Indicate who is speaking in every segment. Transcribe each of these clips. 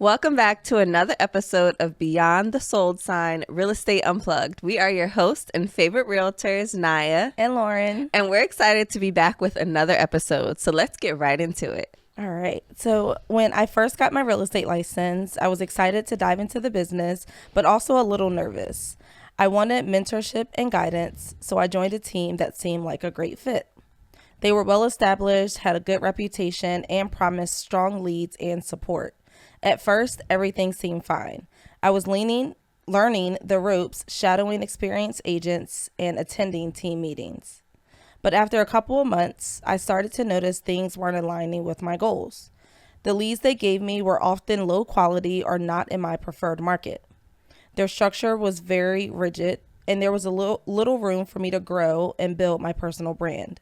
Speaker 1: Welcome back to another episode of Beyond the Sold Sign Real Estate Unplugged. We are your hosts and favorite realtors, Naya
Speaker 2: and Lauren.
Speaker 1: And we're excited to be back with another episode. So let's get right into it.
Speaker 2: All right. So when I first got my real estate license, I was excited to dive into the business, but also a little nervous. I wanted mentorship and guidance, so I joined a team that seemed like a great fit. They were well established, had a good reputation, and promised strong leads and support. At first, everything seemed fine. I was learning the ropes, shadowing experienced agents, and attending team meetings. But after a couple of months, I started to notice things weren't aligning with my goals. The leads they gave me were often low quality or not in my preferred market. Their structure was very rigid, and there was a little room for me to grow and build my personal brand.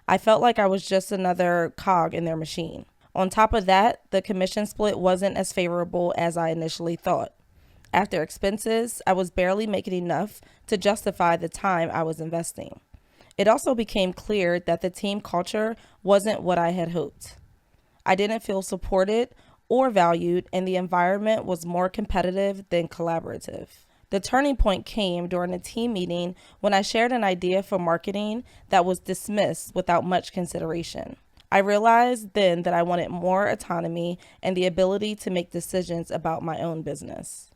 Speaker 2: I felt like I was just another cog in their machine. On top of that, the commission split wasn't as favorable as I initially thought. After expenses, I was barely making enough to justify the time I was investing. It also became clear that the team culture wasn't what I had hoped. I didn't feel supported or valued, and the environment was more competitive than collaborative. The turning point came during a team meeting when I shared an idea for marketing that was dismissed without much consideration. I realized then that I wanted more autonomy and the ability to make decisions about my own business.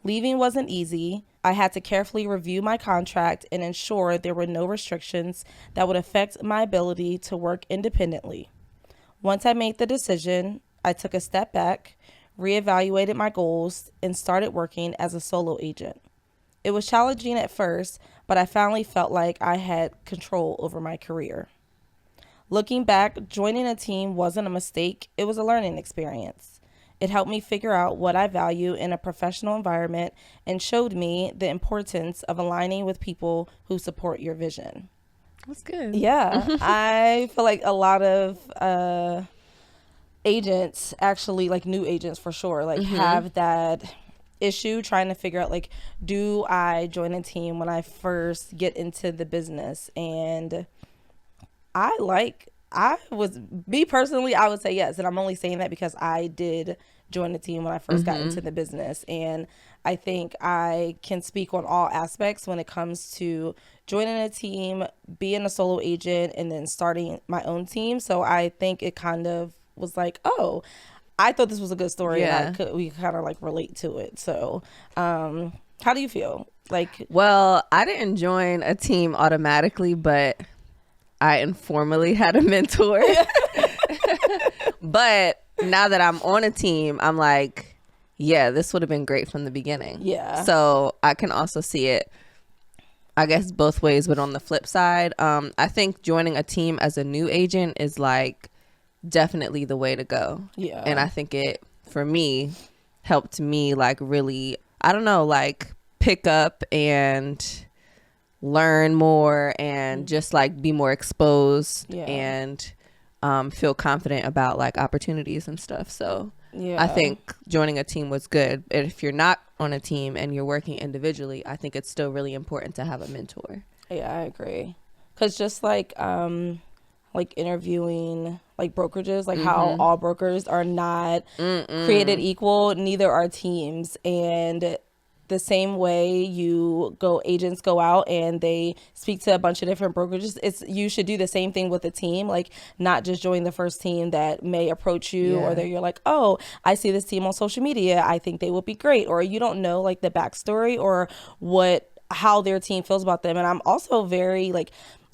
Speaker 2: Leaving wasn't easy. I had to carefully review my contract and ensure there were no restrictions that would affect my ability to work independently. Once I made the decision, I took a step back, reevaluated my goals, and started working as a solo agent. It was challenging at first, but I finally felt like I had control over my career. Looking back, joining a team wasn't a mistake, it was a learning experience. It helped me figure out what I value in a professional environment and showed me the importance of aligning with people who support your vision.
Speaker 1: That's good.
Speaker 2: Yeah, I feel like a lot of agents, actually, like new agents for sure, like have that issue trying to figure out, like, do I join a team when I first get into the business? And me personally, I would say yes. And I'm only saying that because I did join the team when I first got into the business. And I think I can speak on all aspects when it comes to joining a team, being a solo agent, and then starting my own team. So I think it kind of was like, oh, I thought this was a good story.
Speaker 1: Yeah.
Speaker 2: And we kind of like relate to it. So how do you feel? Like,
Speaker 1: well, I didn't join a team automatically, but I informally had a mentor. But now that I'm on a team, I'm like, yeah, this would have been great from the beginning.
Speaker 2: Yeah.
Speaker 1: So I can also see it, I guess, both ways. But on the flip side, I think joining a team as a new agent is like definitely the way to go.
Speaker 2: Yeah.
Speaker 1: And I think it, for me, helped me like really, I don't know, like pick up and learn more and just like be more exposed and feel confident about like opportunities and stuff. So I think joining a team was good. And if you're not on a team and you're working individually, I think it's still really important to have a mentor.
Speaker 2: Yeah, I agree. Because just like interviewing like brokerages, like how all brokers are not created equal, neither are teams. And the same way agents go out and they speak to a bunch of different brokerages, you should do the same thing with a team, like not just join the first team that may approach you or that you're like, oh, I see this team on social media, I think they would be great, or you don't know like the backstory or how their team feels about them. And I'm also very like,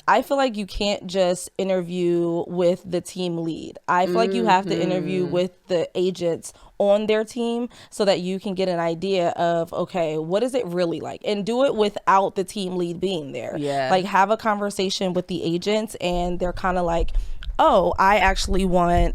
Speaker 2: I feel like you can't just interview with the team lead. I feel like you have to interview with the agents on their team so that you can get an idea of, okay, what is it really like? And do it without the team lead being there.
Speaker 1: Yeah.
Speaker 2: Like have a conversation with the agents and they're kind of like, oh, I actually want,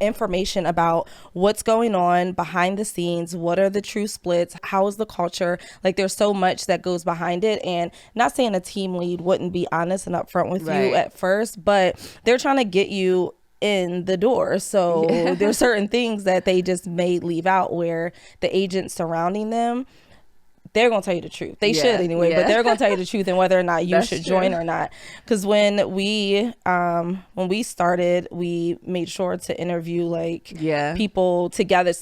Speaker 2: information about what's going on behind the scenes. What are the true splits? How is the culture? Like there's so much that goes behind it. And not saying a team lead wouldn't be honest and upfront with you at first, but they're trying to get you in the door. So there's certain things that they just may leave out where the agents surrounding them they're going to tell you the truth. They
Speaker 1: Yeah,
Speaker 2: should anyway,
Speaker 1: yeah.
Speaker 2: but they're going to tell you the truth and whether or not you
Speaker 1: That's
Speaker 2: should
Speaker 1: true.
Speaker 2: join or not. Because when we started, we made sure to interview like
Speaker 1: Yeah.
Speaker 2: people together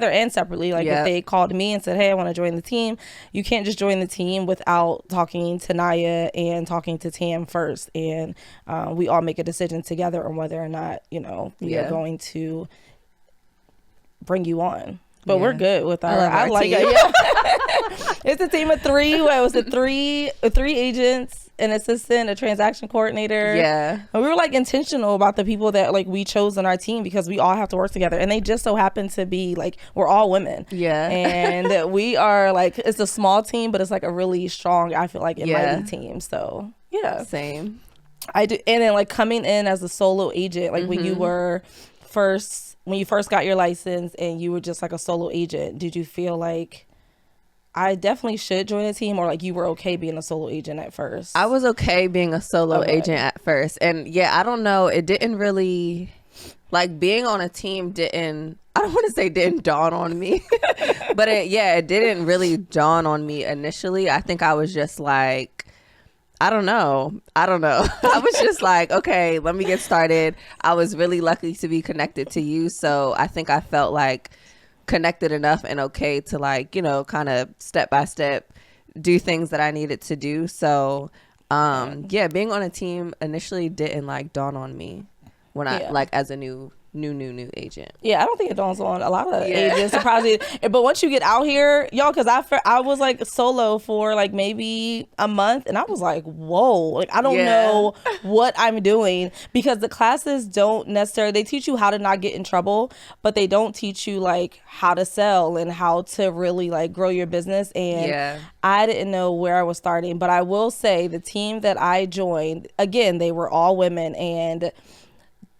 Speaker 2: and separately. Like if
Speaker 1: Yep.
Speaker 2: they called me and said, hey, I want to join the team, you can't just join the team without talking to Naya and talking to Tam first. And we all make a decision together on whether or not, we
Speaker 1: Yeah.
Speaker 2: are going to bring you on. But
Speaker 1: Yeah.
Speaker 2: we're good with our.
Speaker 1: love our
Speaker 2: like
Speaker 1: team.
Speaker 2: it. Yeah. It's a team of three. What was it? Three agents, an assistant, a transaction coordinator.
Speaker 1: Yeah.
Speaker 2: And we were like intentional about the people that like we chose on our team because we all have to work together, and they just so happen to be like we're all women.
Speaker 1: Yeah.
Speaker 2: And we are like it's a small team, but it's like a really strong. I feel like it
Speaker 1: Yeah.
Speaker 2: mighty team. So yeah,
Speaker 1: Same.
Speaker 2: I do. And then like coming in as a solo agent, like when you were when you first got your license and you were just like a solo agent, did you feel like I definitely should join a team, or like you were okay being a solo agent at first?
Speaker 1: I was okay being a solo agent at first. And yeah, I don't know. It didn't really, like being on a team I don't want to say didn't dawn on me, but it didn't really dawn on me initially. I think I was just like, I don't know. I was just like, okay, let me get started. I was really lucky to be connected to you. So I think I felt like connected enough and okay to like, kind of step by step do things that I needed to do. So being on a team initially didn't like dawn on me when I like as a new agent.
Speaker 2: Yeah, I don't think it dawns on a lot of agents surprisingly. But once you get out here, y'all, because I was like solo for like maybe a month, and I was like, whoa, like I don't know what I'm doing, because the classes don't necessarily, they teach you how to not get in trouble, but they don't teach you like how to sell and how to really like grow your business. And I didn't know where I was starting, but I will say the team that I joined, again, they were all women, and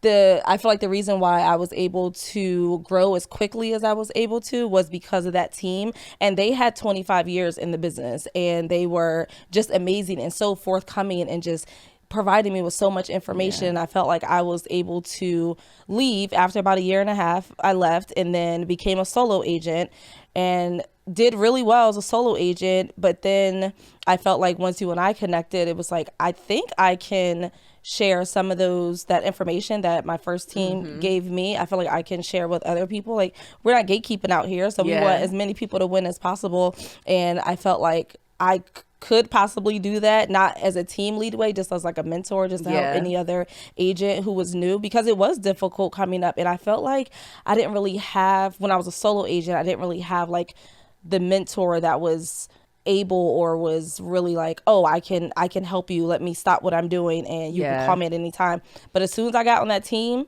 Speaker 2: I feel like the reason why I was able to grow as quickly as I was able to was because of that team. And they had 25 years in the business, and they were just amazing and so forthcoming and just providing me with so much information. I felt like I was able to leave after about a year and a half. I left and then became a solo agent and did really well as a solo agent. But then I felt like once you and I connected, it was like, I think I can share some of that information that my first team gave me. I feel like I can share with other people. Like, we're not gatekeeping out here, so we want as many people to win as possible. And I felt like I could possibly do that, not as a team lead way, just as like a mentor, just to help any other agent who was new, because it was difficult coming up. And I felt like I didn't really have, when I was a solo agent, I didn't really have like the mentor that was able or was really like, oh, I can help you, let me stop what I'm doing and you can call me at any time. But as soon as I got on that team,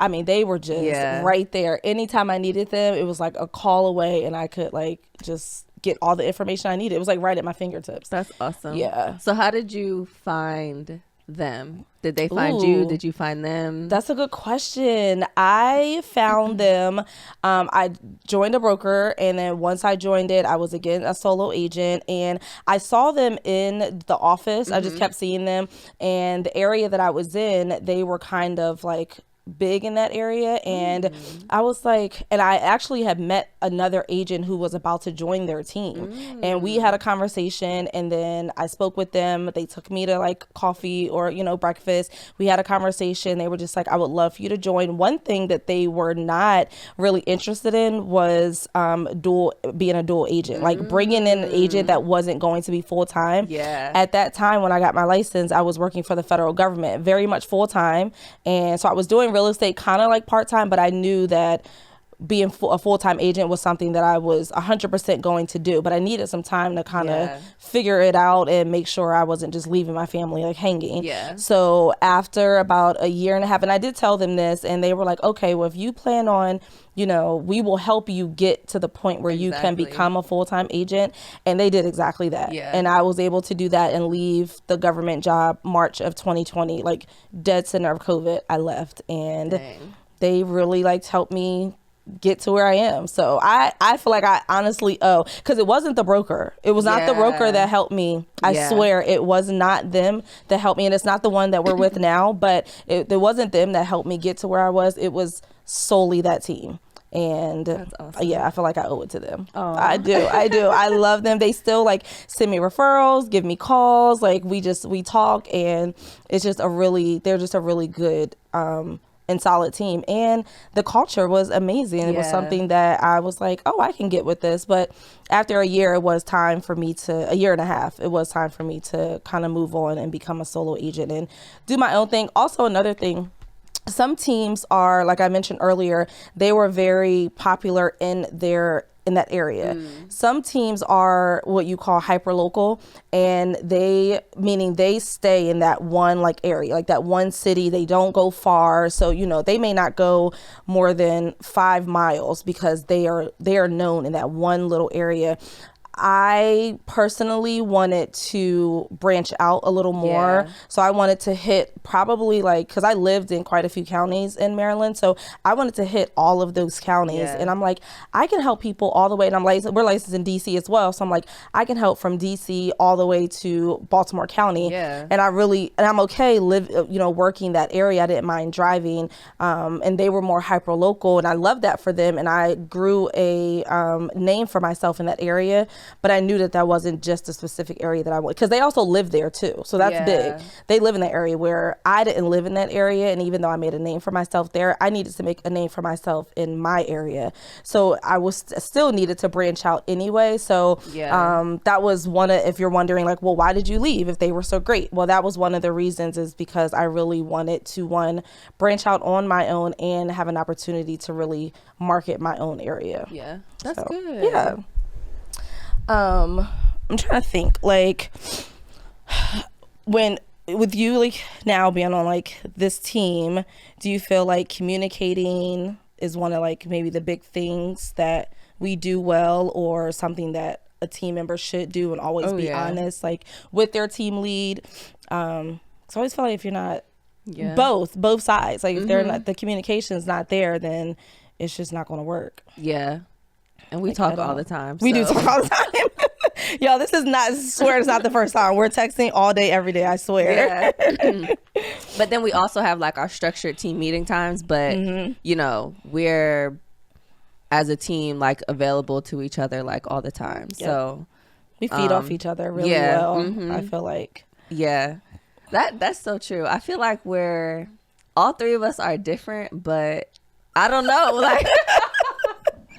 Speaker 2: I mean, they were just right there. Anytime I needed them, it was like a call away, and I could like just get all the information I needed. It was like right at my fingertips.
Speaker 1: That's awesome.
Speaker 2: Yeah.
Speaker 1: So how did you find them? Did they find you? Did you find them?
Speaker 2: That's a good question. I found them. I joined a broker, and then once I joined it, I was again a solo agent, and I saw them in the office. I just kept seeing them, and the area that I was in, they were kind of like big in that area. And I was like, and I actually had met another agent who was about to join their team, and we had a conversation, and then I spoke with them. They took me to like coffee or breakfast. We had a conversation. They were just like, I would love for you to join. One thing that they were not really interested in was being a dual agent, like bringing in an agent that wasn't going to be full-time. At that time when I got my license, I was working for the federal government, very much full-time, and so I was doing real estate kind of like part-time, but I knew that being a full-time agent was something that I was 100% going to do, but I needed some time to kind of figure it out and make sure I wasn't just leaving my family like hanging. So after about a year and a half, and I did tell them this, and they were like, okay, well, if you plan on, we will help you get to the point where you can become a full-time agent. And they did exactly that. And I was able to do that and leave the government job March of 2020, like dead center of COVID. I left, and they really helped me get to where I am. So I feel like I honestly owe, because it wasn't the broker. It was not the broker that helped me. I swear it was not them that helped me, and it's not the one that we're with now, but it wasn't them that helped me get to where I was. It was solely that team. And
Speaker 1: That's awesome.
Speaker 2: yeah, I feel like I owe it to them.
Speaker 1: Aw.
Speaker 2: I do. I love them. They still like send me referrals, give me calls. Like we talk, and it's just they're just a really good and solid team. And the culture was amazing. It was
Speaker 1: Yeah.
Speaker 2: something that I was like, oh, I can get with this. But after a year, it was time for me a year and a half, it was time for me to kind of move on and become a solo agent and do my own thing. Also, another thing, some teams are, like I mentioned earlier, they were very popular in that area. Some teams are what you call hyper local, and meaning they stay in that one like area, like that one city. They don't go far, so they may not go more than 5 miles because they are known in that one little area. I personally wanted to branch out a little more.
Speaker 1: Yeah.
Speaker 2: So I wanted to hit probably because I lived in quite a few counties in Maryland. So I wanted to hit all of those counties.
Speaker 1: Yeah.
Speaker 2: And I'm like, I can help people all the way. And we're licensed in DC as well. So I'm like, I can help from DC all the way to Baltimore County.
Speaker 1: Yeah.
Speaker 2: And I'm okay working that area. I didn't mind driving. And they were more hyper local. And I loved that for them. And I grew a name for myself in that area. But I knew that wasn't just a specific area that I would, because they also live there too. So that's big. They live in that area where I didn't live in that area. And even though I made a name for myself there, I needed to make a name for myself in my area. So I was still needed to branch out anyway. So that was if you're wondering like, well, why did you leave if they were so great? Well, that was one of the reasons, is because I really wanted to branch out on my own and have an opportunity to really market my own area.
Speaker 1: Yeah. That's good.
Speaker 2: Yeah. I'm trying to think, like, with you, like, now being on like this team, do you feel like communicating is one of like maybe the big things that we do well, or something that a team member should do and always be honest, like with their team lead? 'Cause I always feel like if you're not both sides, like if they're not, the communication's not there, then it's just not going to work.
Speaker 1: Yeah. And we talk all the time.
Speaker 2: We do talk all the time. Yo, this is not, I swear it's not the first time. We're texting all day, every day, I swear.
Speaker 1: Yeah. But then we also have like our structured team meeting times, but we're as a team like available to each other like all the time. Yep. So
Speaker 2: we feed off each other really well. I feel like.
Speaker 1: Yeah. That's so true. I feel like all three of us are different, but I don't know. Like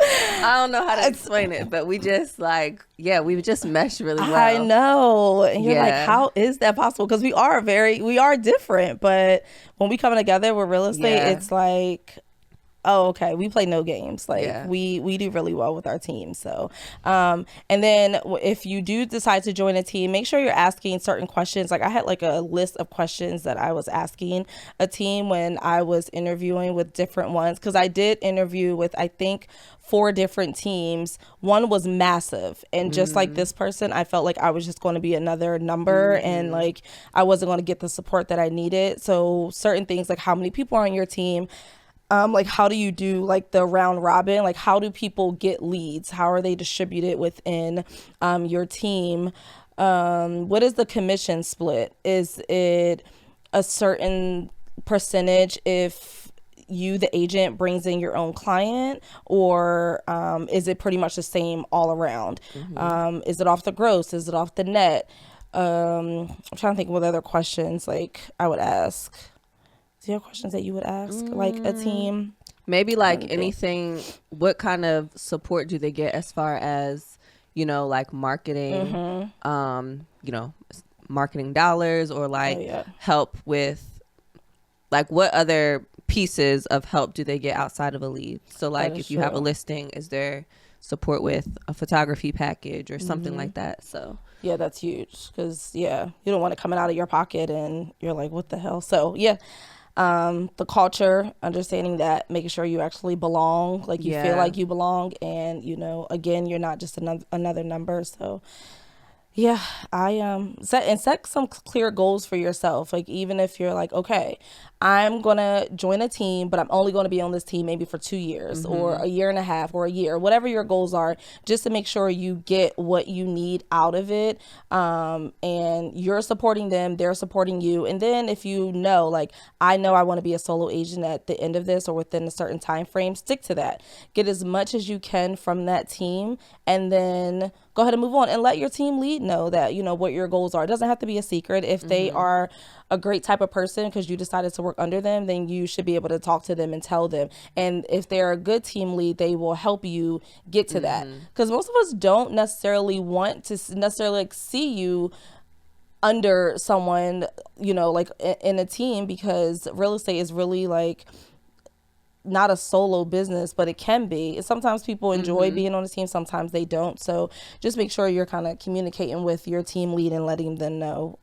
Speaker 1: I don't know how to explain it, but we just we just mesh really well.
Speaker 2: I know. And you're like, how is that possible? Because we are different, but when we come together with real estate, it's like, oh, okay, we play no games. Like we do really well with our team. So, and then if you do decide to join a team, make sure you're asking certain questions. Like I had like a list of questions that I was asking a team when I was interviewing with different ones. Cause I did interview with, I think, 4 different teams. One was massive. And just like this person, I felt like I was just going to be another number and like I wasn't going to get the support that I needed. So certain things like how many people are on your team, like how do you do like the round robin? Like how do people get leads? How are they distributed within your team? What is the commission split? Is it a certain percentage if you, the agent, brings in your own client, or is it pretty much the same all around? Is it off the gross? Is it off the net? I'm trying to think what other questions like I would ask. Do you have questions that you would ask like a team?
Speaker 1: Maybe like anything, what kind of support do they get as far as, like marketing, marketing dollars, or like help with, like what other pieces of help do they get outside of a lead? So like if you have a listing, is there support with a photography package or something like that? So
Speaker 2: yeah, that's huge, because you don't want it coming out of your pocket and you're like, what the hell? So the culture, understanding that, making sure you actually belong, like you feel like you belong, and again, you're not just another number. So Yeah, I set some clear goals for yourself. Like even if you're like, okay, I'm gonna join a team, but I'm only gonna be on this team maybe for 2 years or a year and a half or a year, whatever your goals are, just to make sure you get what you need out of it. And you're supporting them, they're supporting you. And then if you know, like I know I want to be a solo agent at the end of this or within a certain time frame, stick to that. Get as much as you can from that team, and then go ahead and move on and let your team lead know that, what your goals are. It doesn't have to be a secret. If they are a great type of person because you decided to work under them, then you should be able to talk to them and tell them. And if they're a good team lead, they will help you get to that. Because most of us don't necessarily want to necessarily like see you under someone, like in a team, because real estate is really like not a solo business, but it can be. Sometimes people enjoy being on a team, sometimes they don't. So just make sure you're kind of communicating with your team lead and letting them know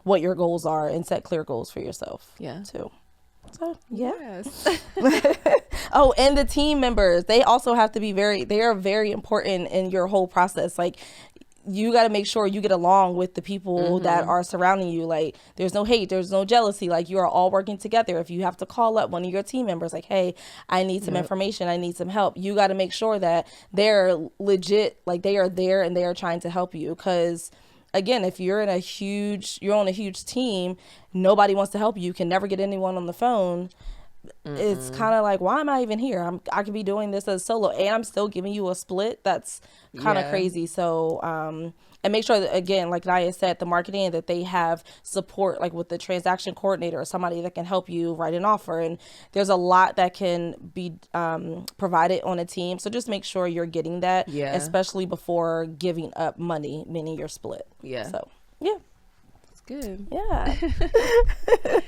Speaker 2: what your goals are, and set clear goals for yourself too. So yeah.
Speaker 1: Yes.
Speaker 2: Oh, and the team members, they also have to be they are very important in your whole process. Like you got to make sure you get along with the people that are surrounding you. Like there's no hate, there's no jealousy. Like you are all working together. If you have to call up one of your team members, like, hey, I need some information, I need some help, you got to make sure that they're legit, like they are there and they are trying to help you. Because again, if you're on a huge team, nobody wants to help you. You can never get anyone on the phone. It's kind of like, why am I even here? I could be doing this as solo and I'm still giving you a split. That's kind of crazy. So and make sure that, again, like Naya said, the marketing, that they have support, like with the transaction coordinator or somebody that can help you write an offer. And there's a lot that can be provided on a team. So just make sure you're getting that, especially before giving up money, meaning your split. So yeah,
Speaker 1: it's good.
Speaker 2: Yeah.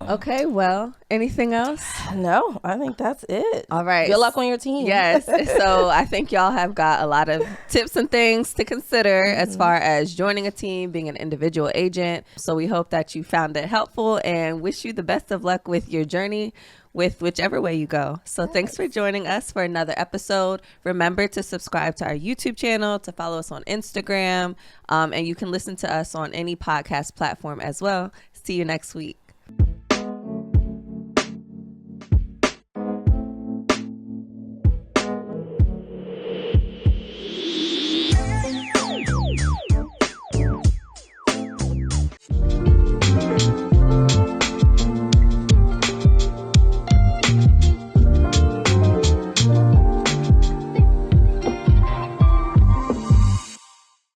Speaker 1: Okay, well, anything else?
Speaker 2: No, I think that's it.
Speaker 1: All right.
Speaker 2: Good luck on your team.
Speaker 1: Yes. So I think y'all have got a lot of tips and things to consider as far as joining a team, being an individual agent. So we hope that you found it helpful and wish you the best of luck with your journey with whichever way you go. So thanks for joining us for another episode. Remember to subscribe to our YouTube channel, to follow us on Instagram, and you can listen to us on any podcast platform as well. See you next week.